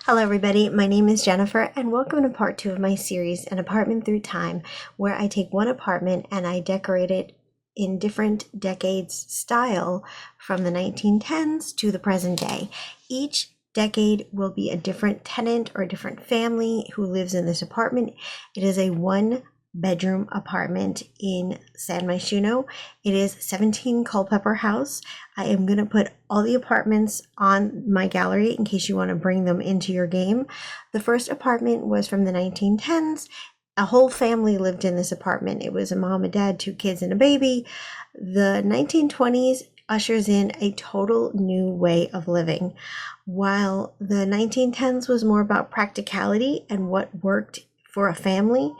Hello everybody, my name is Jennifer and welcome to part 2 of my series, An Apartment Through Time, where I take one apartment and I decorate it in different decades style from the 1910s to the present day. Each decade will be a different tenant or a different family who lives in this apartment. It is a one-bedroom apartment in San Myshuno. It is 17 Cullpepper House. I am going to put all the apartments on my gallery in case you want to bring them into your game. The first apartment was from the 1910s. A whole family lived in this apartment. It was a mom and dad, 2 kids and a baby. The 1920s ushers in a total new way of living. While the 1910s was more about practicality and what worked for a family,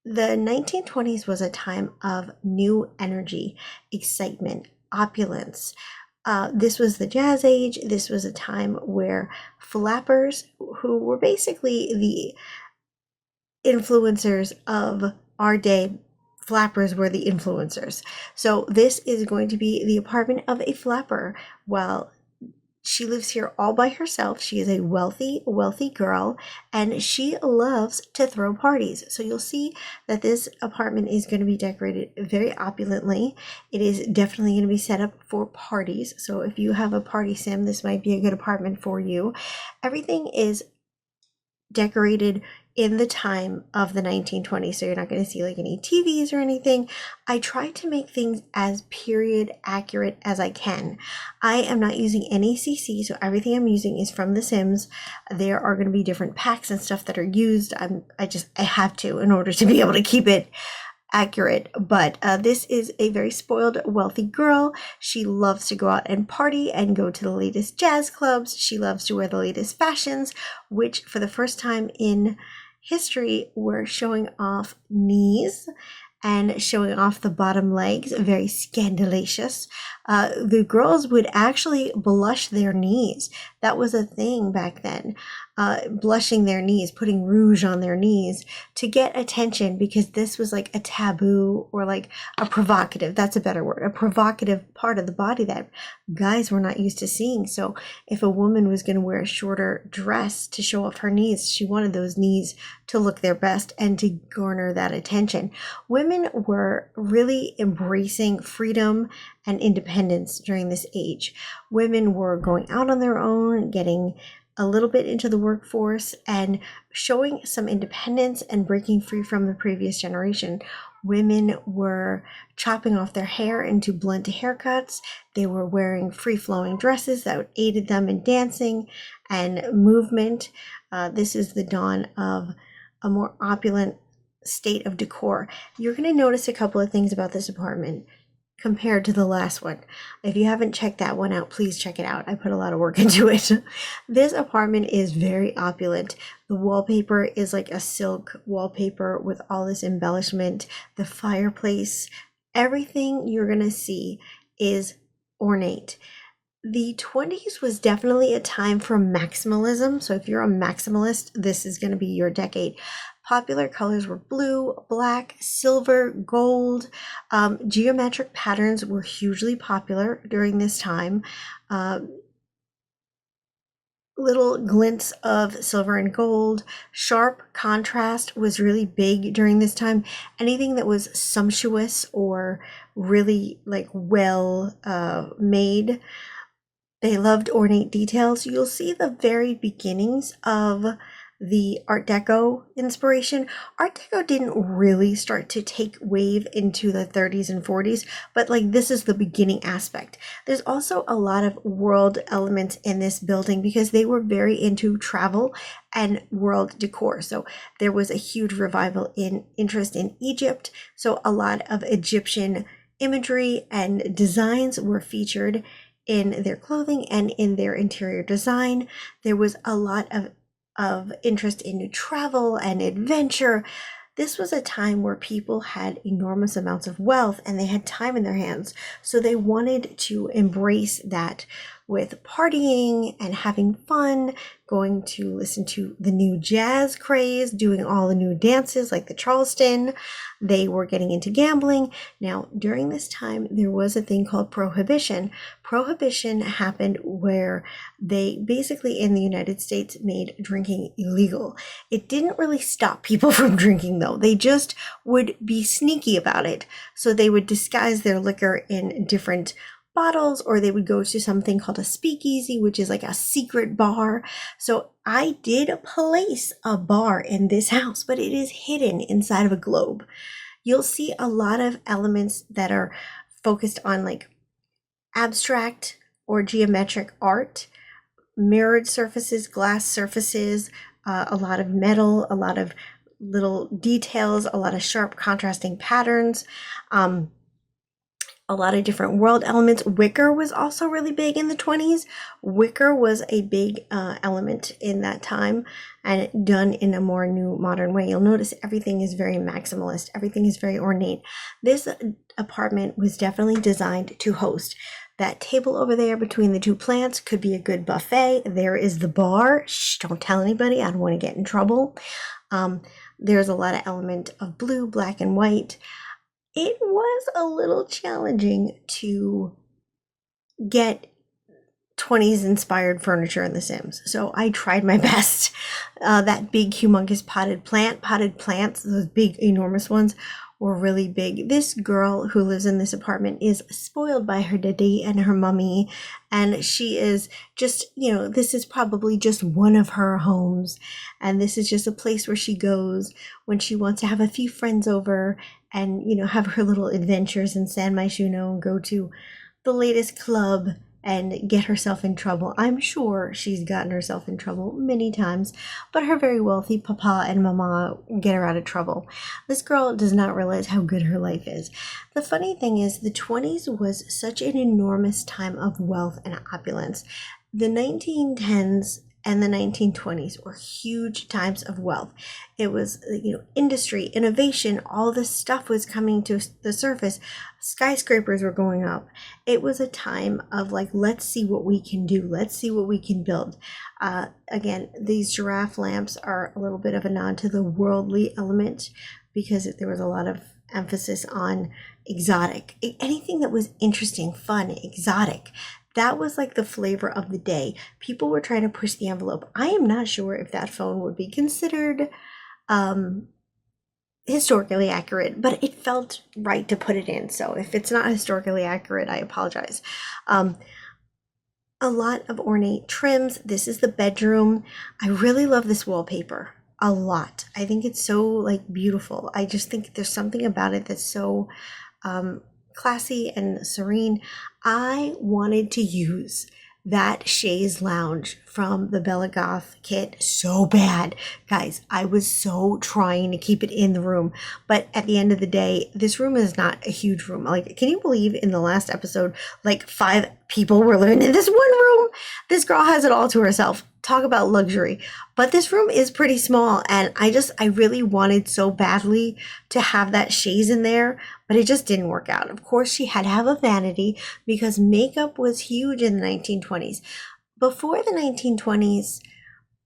the 1920s was a time of new energy, excitement, opulence. This was the Jazz Age. This was a time where flappers, who were basically the influencers of our day, flappers were the influencers. So this is going to be the apartment of a flapper. Well, she lives here all by herself. She is a wealthy girl, and she loves to throw parties. So you'll see that this apartment is going to be decorated very opulently. It is definitely going to be set up for parties. So if you have a party sim, this might be a good apartment for you. Everything is decorated in the time of the 1920s, so you're not going to see like any TVs or anything. I try to make things as period accurate as I can. I am not using any CC, so everything I'm using is from The Sims. There are going to be different packs and stuff that are used. I have to in order to be able to keep it accurate. But this is a very spoiled, wealthy girl. She loves to go out and party and go to the latest jazz clubs. She loves to wear the latest fashions, which for the first time in history were showing off knees and showing off the bottom legs, very scandalous. The girls would actually blush their knees. That was a thing back then. Blushing their knees, putting rouge on their knees to get attention, because this was like a taboo or like a provocative, that's a better word, a provocative part of the body that guys were not used to seeing. So if a woman was going to wear a shorter dress to show off her knees, she wanted those knees to look their best and to garner that attention. Women were really embracing freedom and independence during this age. Women were going out on their own, getting a little bit into the workforce and showing some independence and breaking free from the previous generation. Women were chopping off their hair into blunt haircuts. They were wearing free-flowing dresses that aided them in dancing and movement. This is the dawn of a more opulent state of decor. You're going to notice a couple of things about this apartment compared to the last one. If you haven't checked that one out, please check it out. I put a lot of work into it. This apartment is very opulent. The wallpaper is like a silk wallpaper with all this embellishment. The fireplace, everything you're gonna see is ornate. The 20s was definitely a time for maximalism. So if you're a maximalist, this is going to be your decade. Popular colors were blue, black, silver, gold. Geometric patterns were hugely popular during this time. Little glints of silver and gold. Sharp contrast was really big during this time. Anything that was sumptuous or really like well made. They loved ornate details. You'll see the very beginnings of the Art Deco inspiration. Art Deco didn't really start to take wave into the 30s and 40s, but like this is the beginning aspect. There's also a lot of world elements in this building because they were very into travel and world decor. So there was a huge revival in interest in Egypt. So a lot of Egyptian imagery and designs were featured in their clothing and in their interior design. There was a lot of interest in travel and adventure. This was a time where people had enormous amounts of wealth and they had time in their hands. So they wanted to embrace that with partying and having fun, going to listen to the new jazz craze, doing all the new dances like the Charleston. They were getting into gambling. Now, during this time, there was a thing called prohibition. Prohibition happened where they basically in the United States made drinking illegal. It didn't really stop people from drinking though. They just would be sneaky about it. So they would disguise their liquor in different bottles, or they would go to something called a speakeasy, which is like a secret bar. So I did place a bar in this house, but it is hidden inside of a globe. You'll see a lot of elements that are focused on like abstract or geometric art, mirrored surfaces, glass surfaces, a lot of metal, a lot of little details, a lot of sharp contrasting patterns, a lot of different world elements. Wicker was also really big in the 20s. Wicker was a big element in that time, and done in a more new modern way. You'll notice everything is very maximalist. Everything is very ornate. This apartment was definitely designed to host. That table over there between the two plants could be a good buffet. There is the bar. Shh, don't tell anybody. I don't want to get in trouble. There's a lot of element of blue, black, and white. It was a little challenging to get 20s inspired furniture in The Sims. So I tried my best. That big, humongous potted plants, those big, enormous ones, were really big. This girl who lives in this apartment is spoiled by her daddy and her mummy, and she is just, this is probably just one of her homes, and this is just a place where she goes when she wants to have a few friends over and, have her little adventures in San Myshuno and go to the latest club and get herself in trouble. I'm sure she's gotten herself in trouble many times, but her very wealthy papa and mama get her out of trouble. This girl does not realize how good her life is. The funny thing is, the 20s was such an enormous time of wealth and opulence. The 1910s and the 1920s were huge times of wealth. It was, industry, innovation, all this stuff was coming to the surface. Skyscrapers were going up. It was a time of like, let's see what we can do. Let's see what we can build. Again, these giraffe lamps are a little bit of a nod to the worldly element because there was a lot of emphasis on exotic. Anything that was interesting, fun, exotic. That was like the flavor of the day. People were trying to push the envelope. I am not sure if that phone would be considered historically accurate, but it felt right to put it in. So if it's not historically accurate, I apologize. A lot of ornate trims. This is the bedroom. I really love this wallpaper a lot. I think it's so like beautiful. I just think there's something about it that's so classy and serene. I wanted to use that chaise lounge from the Bella Goth kit so bad. Guys, I was so trying to keep it in the room. But at the end of the day, this room is not a huge room. Like, can you believe in the last episode, like 5 people were living in this one room? This girl has it all to herself. Talk about luxury. But this room is pretty small, and I really wanted so badly to have that chaise in there, but it just didn't work out. Of course, she had to have a vanity because makeup was huge in the 1920s. Before the 1920s,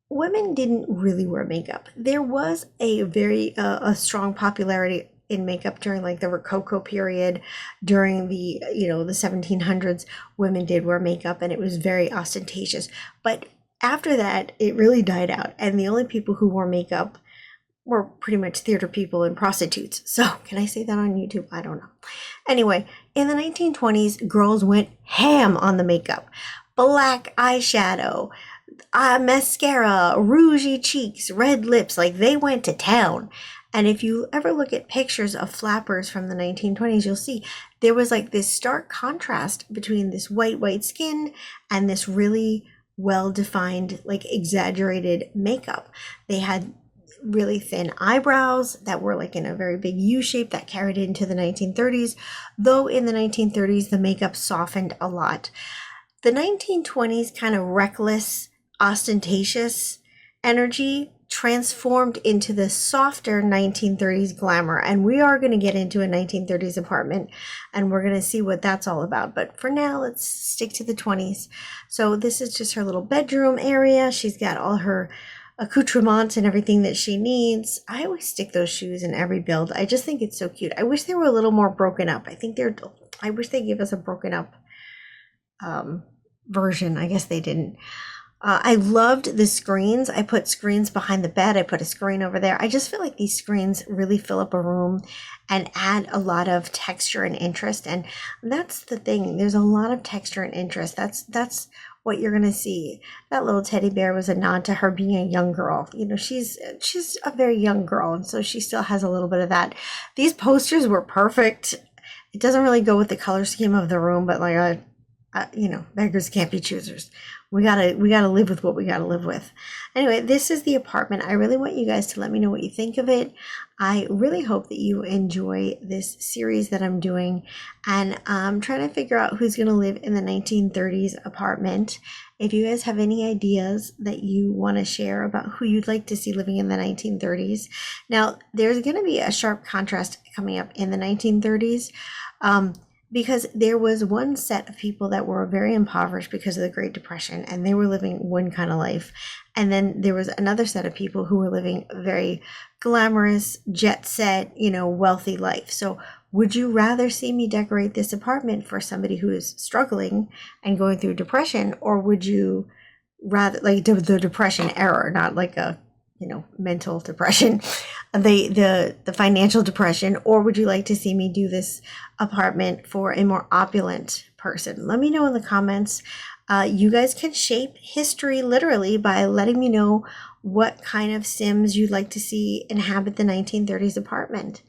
women didn't really wear makeup. There was a very a strong popularity in makeup during like the Rococo period. During the the 1700s, women did wear makeup, and it was very ostentatious. But after that, it really died out, and the only people who wore makeup were pretty much theater people and prostitutes. So can I say that on YouTube? I don't know. Anyway, in the 1920s, girls went ham on the makeup. Black eyeshadow, mascara, rougey cheeks, red lips, like they went to town. And if you ever look at pictures of flappers from the 1920s, you'll see there was like this stark contrast between this white skin and this really well-defined, like exaggerated makeup. They had really thin eyebrows that were like in a very big U shape that carried into the 1930s, though in the 1930s, the makeup softened a lot. The 1920s, kind of reckless, ostentatious, energy transformed into the softer 1930s glamour. And we are going to get into a 1930s apartment and we're going to see what that's all about. But for now, let's stick to the 20s. So this is just her little bedroom area. She's got all her accoutrements and everything that she needs. I always stick those shoes in every build. I just think it's so cute. I wish they were a little more broken up. I wish they gave us a broken up version. I guess they didn't. I loved the screens. I put screens behind the bed. I put a screen over there. I just feel like these screens really fill up a room and add a lot of texture and interest. And that's the thing. There's a lot of texture and interest. That's what you're going to see. That little teddy bear was a nod to her being a young girl. You know, she's a very young girl. And so she still has a little bit of that. These posters were perfect. It doesn't really go with the color scheme of the room, but like beggars can't be choosers. We gotta live with what we gotta live with. Anyway, this is the apartment. I really want you guys to let me know what you think of it. I really hope that you enjoy this series that I'm doing, and I'm trying to figure out who's gonna live in the 1930s apartment. If you guys have any ideas that you want to share about who you'd like to see living in the 1930s. Now, there's gonna be a sharp contrast coming up in the 1930s. Because there was one set of people that were very impoverished because of the Great Depression, and they were living one kind of life. And then there was another set of people who were living a very glamorous, jet set, wealthy life. So would you rather see me decorate this apartment for somebody who is struggling and going through depression, or would you rather, like the depression era, not like a mental depression, the financial depression, or would you like to see me do this apartment for a more opulent person? Let me know in the comments. You guys can shape history literally by letting me know what kind of Sims you'd like to see inhabit the 1930s apartment.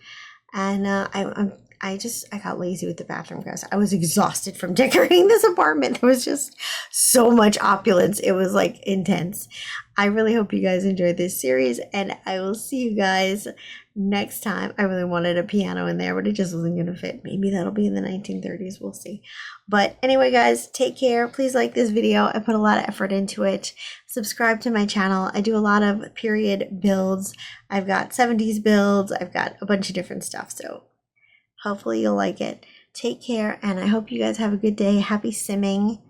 And I got lazy with the bathroom, guys. I was exhausted from decorating this apartment. There was just so much opulence. It was like intense. I really hope you guys enjoyed this series, and I will see you guys next time. I really wanted a piano in there, but it just wasn't going to fit. Maybe that'll be in the 1930s. We'll see. But anyway, guys, take care. Please like this video. I put a lot of effort into it. Subscribe to my channel. I do a lot of period builds. I've got 70s builds. I've got a bunch of different stuff. So hopefully you'll like it. Take care, and I hope you guys have a good day. Happy simming.